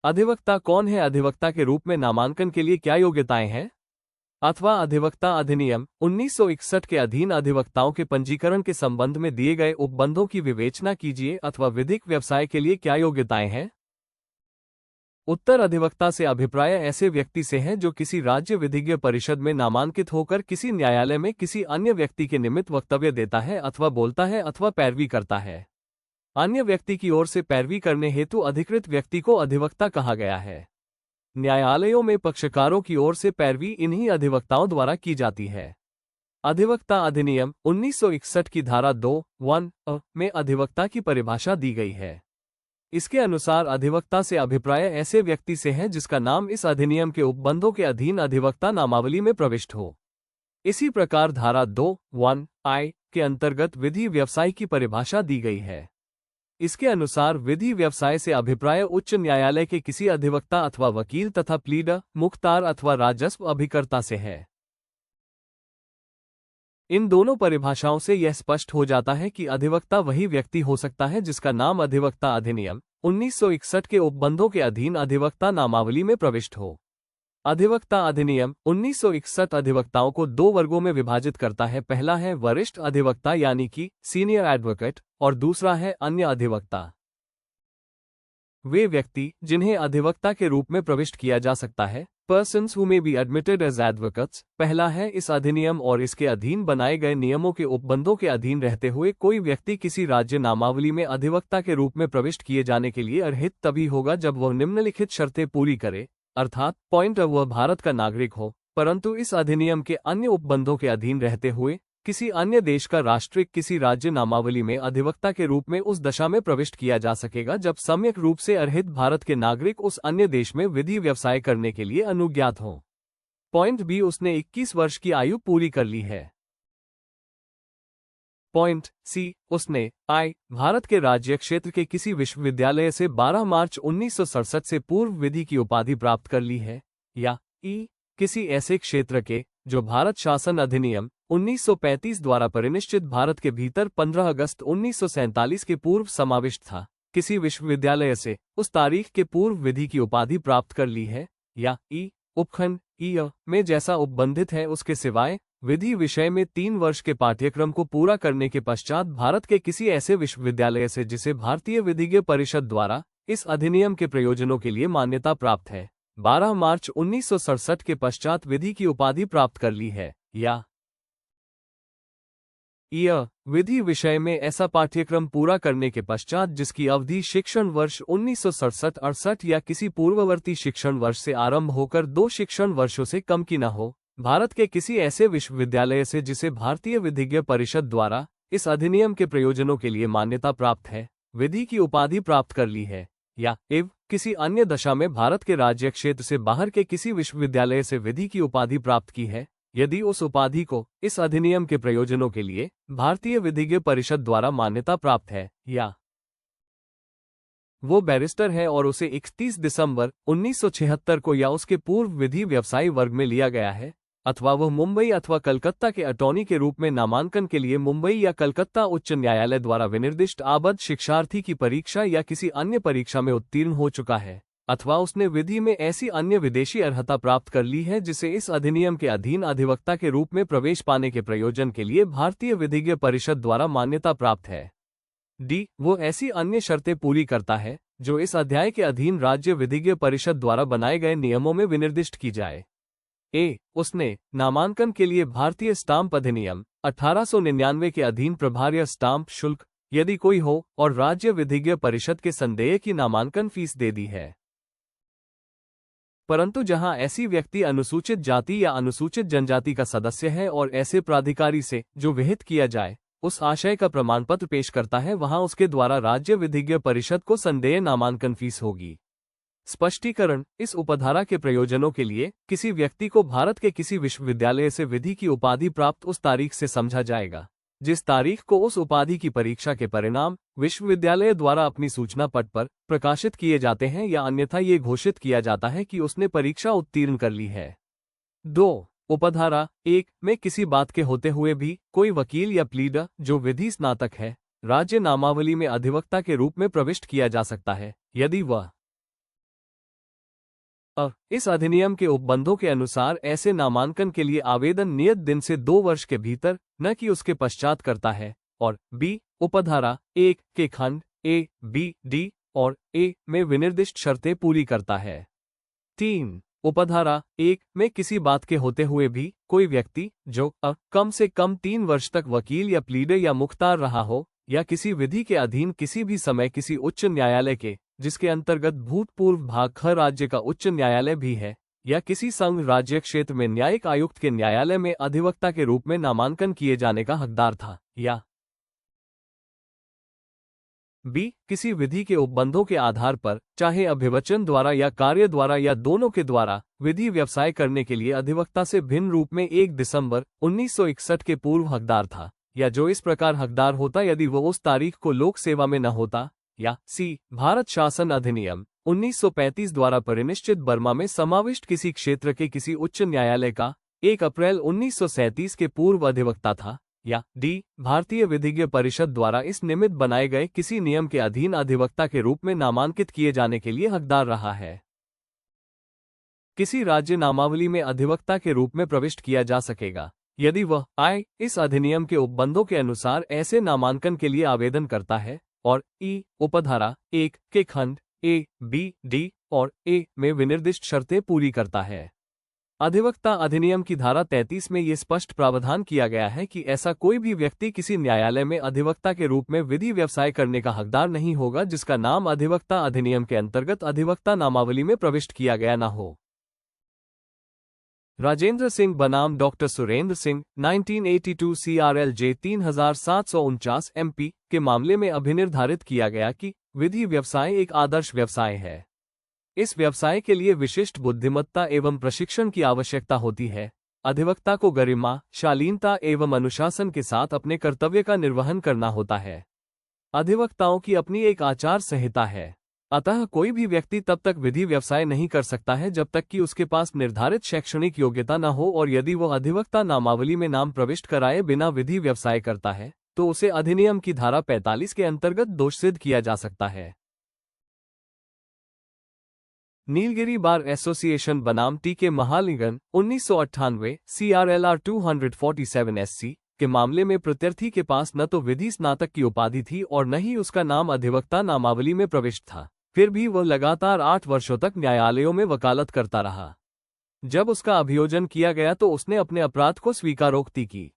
अधिवक्ता कौन है? अधिवक्ता के रूप में नामांकन के लिए क्या योग्यताएं हैं? अथवा अधिवक्ता अधिनियम 1961 के अधीन अधिवक्ताओं के पंजीकरण के संबंध में दिए गए उपबंधों की विवेचना कीजिए। अथवा विधिक व्यवसाय के लिए क्या योग्यताएं हैं? उत्तर अधिवक्ता से अभिप्राय ऐसे व्यक्ति से है जो किसी राज्य विधिज्ञ परिषद में नामांकित होकर किसी न्यायालय में किसी अन्य व्यक्ति के निमित्त वक्तव्य देता है अथवा बोलता है अथवा पैरवी करता है। अन्य व्यक्ति की ओर से पैरवी करने हेतु अधिकृत व्यक्ति को अधिवक्ता कहा गया है। न्यायालयों में पक्षकारों की ओर से पैरवी इन्हीं अधिवक्ताओं द्वारा की जाती है। अधिवक्ता अधिनियम 1961 की धारा 2(1)(a) में अधिवक्ता की परिभाषा दी गई है। इसके अनुसार अधिवक्ता से अभिप्राय ऐसे व्यक्ति से है जिसका नाम इस अधिनियम के उपबंधों के अधीन अधिवक्ता नामावली में प्रविष्ट हो। इसी प्रकार धारा 2(1)(i) के अंतर्गत विधि व्यवसाय की परिभाषा दी गई है। इसके अनुसार विधि व्यवसाय से अभिप्राय उच्च न्यायालय के किसी अधिवक्ता अथवा वकील तथा प्लीडर, मुख्तार अथवा राजस्व अभिकर्ता से है। इन दोनों परिभाषाओं से यह स्पष्ट हो जाता है कि अधिवक्ता वही व्यक्ति हो सकता है जिसका नाम अधिवक्ता अधिनियम 1961 के उपबंधों के अधीन अधिवक्ता नामावली में प्रविष्ट हो। अधिवक्ता अधिनियम 1961 अधिवक्ताओं को दो वर्गों में विभाजित करता है। पहला है वरिष्ठ अधिवक्ता यानी कि सीनियर एडवोकेट और दूसरा है अन्य अधिवक्ता। वे व्यक्ति जिन्हें अधिवक्ता के रूप में प्रविष्ट किया जा सकता है, persons who may be admitted as advocates। पहला है इस अधिनियम और इसके अधीन बनाए गए नियमों के उपबंधों के अधीन रहते हुए कोई व्यक्ति किसी राज्य नामावली में अधिवक्ता के रूप में प्रविष्ट किए जाने के लिए अर्हित तभी होगा जब वह निम्नलिखित शर्तें पूरी करे, अर्थात पॉइंट वह भारत का नागरिक हो, परंतु इस अधिनियम के अन्य उपबंधों के अधीन रहते हुए किसी अन्य देश का राष्ट्रिक किसी राज्य नामावली में अधिवक्ता के रूप में उस दशा में प्रविष्ट किया जा सकेगा जब सम्यक रूप से अर्हित भारत के नागरिक उस अन्य देश में विधि व्यवसाय करने के लिए अनुज्ञात हों। पॉइंट बी, उसने 21 वर्ष की आयु पूरी कर ली है। पॉइंट सी, उसने भारत के राज्य क्षेत्र के किसी विश्वविद्यालय से 12 मार्च 1967 से पूर्व विधि की उपाधि प्राप्त कर ली है। या किसी ऐसे क्षेत्र के जो भारत शासन अधिनियम 1935 द्वारा परिनिश्चित भारत के भीतर 15 अगस्त 1947 के पूर्व समाविष्ट था, किसी विश्वविद्यालय से उस तारीख के पूर्व विधि की उपाधि प्राप्त कर ली है। या उपखंड में जैसा उपबंधित है उसके सिवाय विधि विषय में 3 वर्ष के पाठ्यक्रम को पूरा करने के पश्चात भारत के किसी ऐसे विश्वविद्यालय से जिसे भारतीय विधिज्ञ परिषद द्वारा इस अधिनियम के प्रयोजनों के लिए मान्यता प्राप्त है, 12 मार्च 1967 के पश्चात विधि की उपाधि प्राप्त कर ली है। या विधि विषय में ऐसा पाठ्यक्रम पूरा करने के पश्चात जिसकी अवधि शिक्षण वर्ष 1967-68 या किसी पूर्ववर्ती शिक्षण वर्ष से आरंभ होकर 2 शिक्षण वर्षों से कम की न हो, भारत के किसी ऐसे विश्वविद्यालय से जिसे भारतीय विधिज्ञ परिषद द्वारा इस अधिनियम के प्रयोजनों के लिए मान्यता प्राप्त है, विधि की उपाधि प्राप्त कर ली है। या किसी अन्य दशा में भारत के राज्य क्षेत्र से बाहर के किसी विश्वविद्यालय से विधि की उपाधि प्राप्त की है, यदि उस उपाधि को इस अधिनियम के प्रयोजनों के लिए भारतीय विधिज्ञ परिषद द्वारा मान्यता प्राप्त है, या वो बैरिस्टर है और उसे 31 दिसंबर 1976 को या उसके पूर्व विधि व्यवसायी वर्ग में लिया गया है, अथवा वह मुंबई अथवा कलकत्ता के अटॉर्नी के रूप में नामांकन के लिए मुंबई या कलकत्ता उच्च न्यायालय द्वारा विनिर्दिष्ट आबद्ध शिक्षार्थी की परीक्षा या किसी अन्य परीक्षा में उत्तीर्ण हो चुका है, अथवा उसने विधि में ऐसी अन्य विदेशी अर्हता प्राप्त कर ली है जिसे इस अधिनियम के अधीन अधिवक्ता के रूप में प्रवेश पाने के प्रयोजन के लिए भारतीय विधिज्ञ परिषद द्वारा मान्यता प्राप्त है। वो ऐसी अन्य शर्तें पूरी करता है जो इस अध्याय के अधीन राज्य विधिज्ञ परिषद द्वारा बनाए गए नियमों में विनिर्दिष्ट की जाए। उसने नामांकन के लिए भारतीय स्टाम्प अधिनियम 1899 के अधीन प्रभार्य स्टाम्प शुल्क, यदि कोई हो, और राज्य विधिज्ञ परिषद के संदेह की नामांकन फीस दे दी है। परंतु जहां ऐसी व्यक्ति अनुसूचित जाति या अनुसूचित जनजाति का सदस्य है और ऐसे प्राधिकारी से जो विहित किया जाए उस आशय का प्रमाण पत्र पेश करता है, वहां उसके द्वारा राज्य विधिज्ञ परिषद को संदेह नामांकन फीस होगी। स्पष्टीकरण, इस उपधारा के प्रयोजनों के लिए किसी व्यक्ति को भारत के किसी विश्वविद्यालय से विधि की उपाधि प्राप्त उस तारीख से समझा जाएगा जिस तारीख को उस उपाधि की परीक्षा के परिणाम विश्वविद्यालय द्वारा अपनी सूचना पट पर प्रकाशित किए जाते हैं, या अन्यथा ये घोषित किया जाता है कि उसने परीक्षा उत्तीर्ण कर ली है। 2. उपधारा 1 में किसी बात के होते हुए भी कोई वकील या प्लीडर जो विधि स्नातक है राज्य नामावली में अधिवक्ता के रूप में प्रविष्ट किया जा सकता है, यदि वह इस अधिनियम के उपबंधों के अनुसार ऐसे नामांकन के लिए आवेदन नियत दिन से 2 वर्ष के भीतर न कि उसके पश्चात करता है, और बी उपधारा 1 के खंड ए, बी, डी और ए में विनिर्दिष्ट शर्तें पूरी करता है। 3. उपधारा 1 में किसी बात के होते हुए भी कोई व्यक्ति जो कम से कम 3 वर्ष तक वकील या प्लीडर या मुख्तार रहा हो या किसी विधि के अधीन किसी भी समय किसी उच्च न्यायालय के, जिसके अंतर्गत भूतपूर्व भाग ख राज्य का उच्च न्यायालय भी है, या किसी संघ राज्य क्षेत्र में न्यायिक आयुक्त के न्यायालय में अधिवक्ता के रूप में नामांकन किए जाने का हकदार था, या बी किसी विधि के उपबंधों के आधार पर चाहे अभिवचन द्वारा या कार्य द्वारा या दोनों के द्वारा विधि व्यवसाय करने के लिए अधिवक्ता से भिन्न रूप में 1 दिसंबर 1961 के पूर्व हकदार था, या जो इस प्रकार हकदार होता यदि वो उस तारीख को लोक सेवा में न होता, या सी भारत शासन अधिनियम 1935 द्वारा परिनिश्चित बर्मा में समाविष्ट किसी क्षेत्र के किसी उच्च न्यायालय का 1 अप्रैल 1937 के पूर्व अधिवक्ता था, या डी भारतीय विधिज्ञ परिषद द्वारा इस निमित्त बनाए गए किसी नियम के अधीन अधिवक्ता के रूप में नामांकित किए जाने के लिए हकदार रहा है। किसी राज्य नामावली में अधिवक्ता के रूप में प्रविष्ट किया जा सकेगा यदि वह इस अधिनियम के उपबंधों के अनुसार ऐसे नामांकन के लिए आवेदन करता है और ई उपधारा 1 के खंड ए, बी, डी और ए में विनिर्दिष्ट शर्तें पूरी करता है। अधिवक्ता अधिनियम की धारा 33 में ये स्पष्ट प्रावधान किया गया है कि ऐसा कोई भी व्यक्ति किसी न्यायालय में अधिवक्ता के रूप में विधि व्यवसाय करने का हकदार नहीं होगा जिसका नाम अधिवक्ता अधिनियम के अंतर्गत अधिवक्ता नामावली में प्रविष्ट किया गया न हो। राजेंद्र सिंह बनाम doctor Surendra Singh 1982 CRLJ 3749 MP के मामले में अभिनिर्धारित किया गया कि विधि व्यवसाय एक आदर्श व्यवसाय है। इस व्यवसाय के लिए विशिष्ट बुद्धिमत्ता एवं प्रशिक्षण की आवश्यकता होती है। अधिवक्ता को गरिमा, शालीनता एवं अनुशासन के साथ अपने कर्तव्य का निर्वहन करना होता है। अधिवक्ताओं की अपनी एक आचार संहिता है, अतः कोई भी व्यक्ति तब तक विधि व्यवसाय नहीं कर सकता है जब तक कि उसके पास निर्धारित शैक्षणिक योग्यता न हो, और यदि वह अधिवक्ता नामावली में नाम प्रविष्ट कराए बिना विधि व्यवसाय करता है तो उसे अधिनियम की धारा 45 के अंतर्गत दोषसिद्ध किया जा सकता है। नीलगिरी बार एसोसिएशन बनाम टी.के. महालिंगन 1998 CRLR 247 SC के मामले में प्रत्यर्थी के पास न तो विधि स्नातक की उपाधि थी और न ही उसका नाम अधिवक्ता नामावली में प्रविष्ट था, फिर भी वह लगातार 8 वर्षों तक न्यायालयों में वकालत करता रहा। जब उसका अभियोजन किया गया तो उसने अपने अपराध को स्वीकारोक्ति की।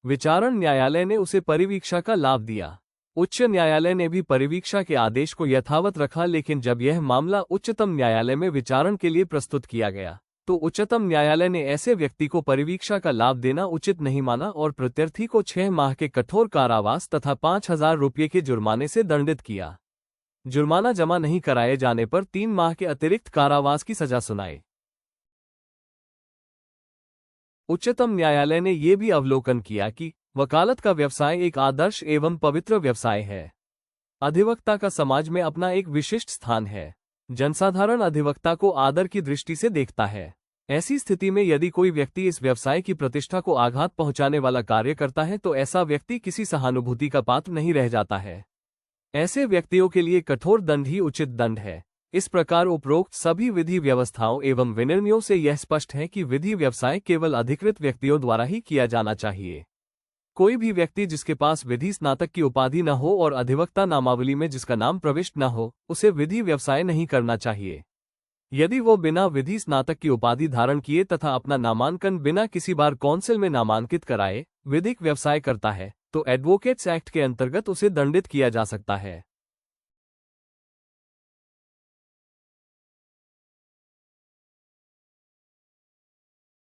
विचारण न्यायालय ने उसे परिवीक्षा का लाभ दिया। उच्च न्यायालय ने भी परिवीक्षा के आदेश को यथावत रखा, लेकिन जब यह मामला उच्चतम न्यायालय में विचारण के लिए प्रस्तुत किया गया तो उच्चतम न्यायालय ने ऐसे व्यक्ति को परिवीक्षा का लाभ देना उचित नहीं माना और प्रत्यर्थी को 6 माह के कठोर कारावास तथा 5,000 रुपये के जुर्माने से दंडित किया। जुर्माना जमा नहीं कराए जाने पर 3 माह के अतिरिक्त कारावास की सजा सुनाई। उच्चतम न्यायालय ने यह भी अवलोकन किया कि वकालत का व्यवसाय एक आदर्श एवं पवित्र व्यवसाय है। अधिवक्ता का समाज में अपना एक विशिष्ट स्थान है। जनसाधारण अधिवक्ता को आदर की दृष्टि से देखता है। ऐसी स्थिति में यदि कोई व्यक्ति इस व्यवसाय की प्रतिष्ठा को आघात पहुंचाने वाला कार्य करता है तो ऐसा व्यक्ति किसी सहानुभूति का पात्र नहीं रह जाता है। ऐसे व्यक्तियों के लिए कठोर दंड ही उचित दंड है। इस प्रकार उपरोक्त सभी विधि व्यवस्थाओं एवं विनिर्णयों से यह स्पष्ट है कि विधि व्यवसाय केवल अधिकृत व्यक्तियों द्वारा ही किया जाना चाहिए। कोई भी व्यक्ति जिसके पास विधि स्नातक की उपाधि न हो और अधिवक्ता नामावली में जिसका नाम प्रविष्ट न हो, उसे विधि व्यवसाय नहीं करना चाहिए। यदि वो बिना विधि स्नातक की उपाधि धारण किए तथा अपना नामांकन बिना किसी बार कौंसिल में नामांकित कराए विधिक व्यवसाय करता है तो एडवोकेट्स एक्ट के अंतर्गत उसे दंडित किया जा सकता है।